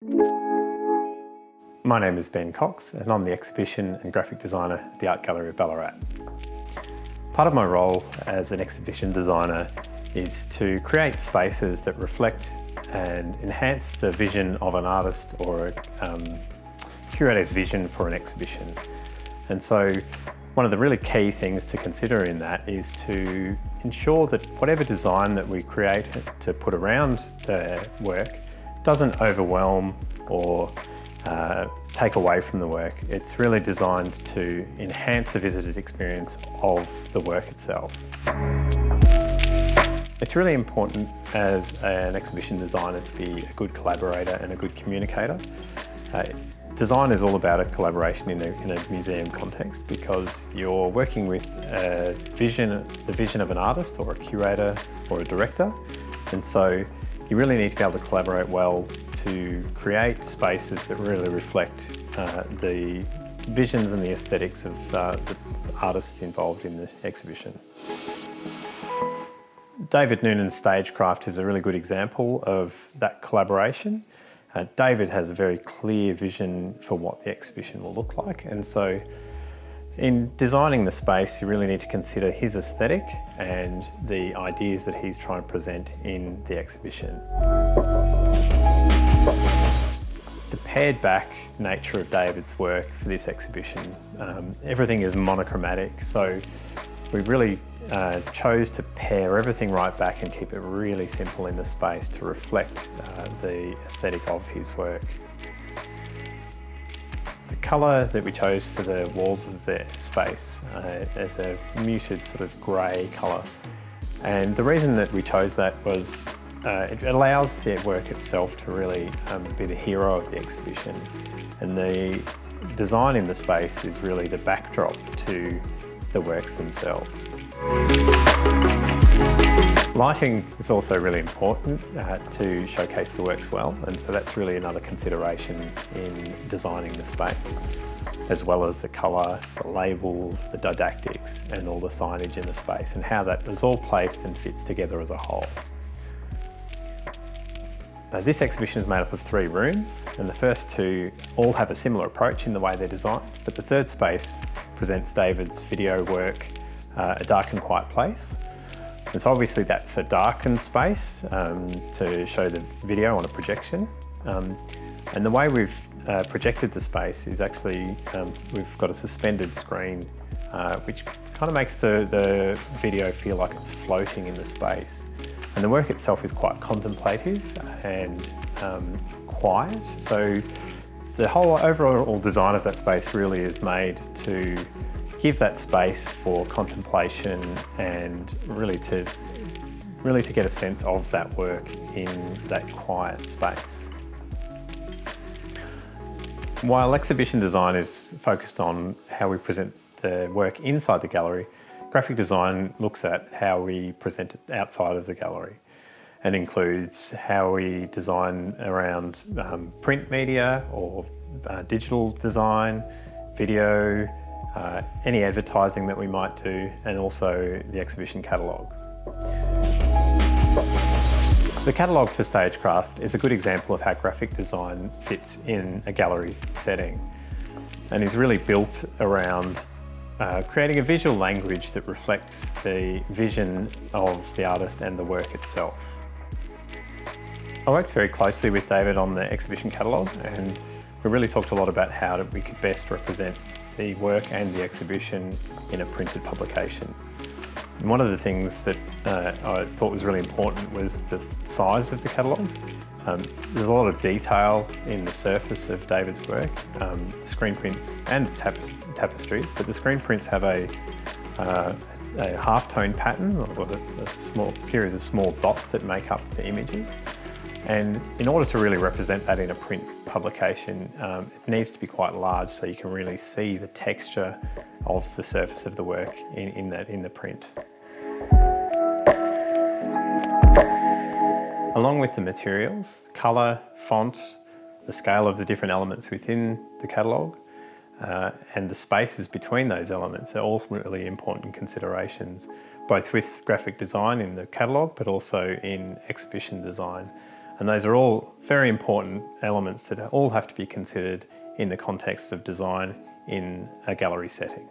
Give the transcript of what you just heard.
My name is Ben Cox and I'm the exhibition and graphic designer at the Art Gallery of Ballarat. Part of my role as an exhibition designer is to create spaces that reflect and enhance the vision of an artist or a curator's vision for an exhibition. And so one of the really key things to consider in that is to ensure that whatever design that we create to put around the work doesn't overwhelm or take away from the work. It's really designed to enhance the visitor's experience of the work itself. It's really important as an exhibition designer to be a good collaborator and a good communicator. Design is all about a collaboration in a museum context because you're working with the vision of an artist or a curator or a director, and so you really need to be able to collaborate well to create spaces that really reflect the visions and the aesthetics of the artists involved in the exhibition. David Noonan's Stagecraft is a really good example of that collaboration. David has a very clear vision for what the exhibition will look like, and so in designing the space you really need to consider his aesthetic and the ideas that he's trying to present in the exhibition. The pared back nature of David's work for this exhibition, everything is monochromatic, so we really chose to pare everything right back and keep it really simple in the space to reflect the aesthetic of his work. The colour that we chose for the walls of the space is a muted sort of grey colour, and the reason that we chose that was it allows the work itself to really be the hero of the exhibition, and the design in the space is really the backdrop to the works themselves. Lighting is also really important to showcase the works well, and so that's really another consideration in designing the space, as well as the colour, the labels, the didactics and all the signage in the space and how that is all placed and fits together as a whole. This exhibition is made up of 3 rooms, and the first 2 all have a similar approach in the way they're designed, but the third space presents David's video work, A Dark and Quiet Place. And so obviously that's a darkened space to show the video on a projection. And the way we've projected the space is actually, we've got a suspended screen which kind of makes the video feel like it's floating in the space. And the work itself is quite contemplative and quiet. So the whole overall design of that space really is made to give that space for contemplation and really to get a sense of that work in that quiet space. While exhibition design is focused on how we present the work inside the gallery, graphic design looks at how we present it outside of the gallery and includes how we design around print media or digital design, video, any advertising that we might do, and also the exhibition catalogue. The catalogue for Stagecraft is a good example of how graphic design fits in a gallery setting and is really built around creating a visual language that reflects the vision of the artist and the work itself. I worked very closely with David on the exhibition catalogue, and we really talked a lot about how we could best represent the work and the exhibition in a printed publication. And one of the things that I thought was really important was the size of the catalogue. There's a lot of detail in the surface of David's work, the screen prints and the tapestries, but the screen prints have a half-tone pattern, or a small series of small dots that make up the images. And in order to really represent that in a print publication, it needs to be quite large so you can really see the texture of the surface of the work in the print. Along with the materials, colour, font, the scale of the different elements within the catalogue, and the spaces between those elements are all really important considerations, both with graphic design in the catalogue but also in exhibition design. And those are all very important elements that all have to be considered in the context of design in a gallery setting.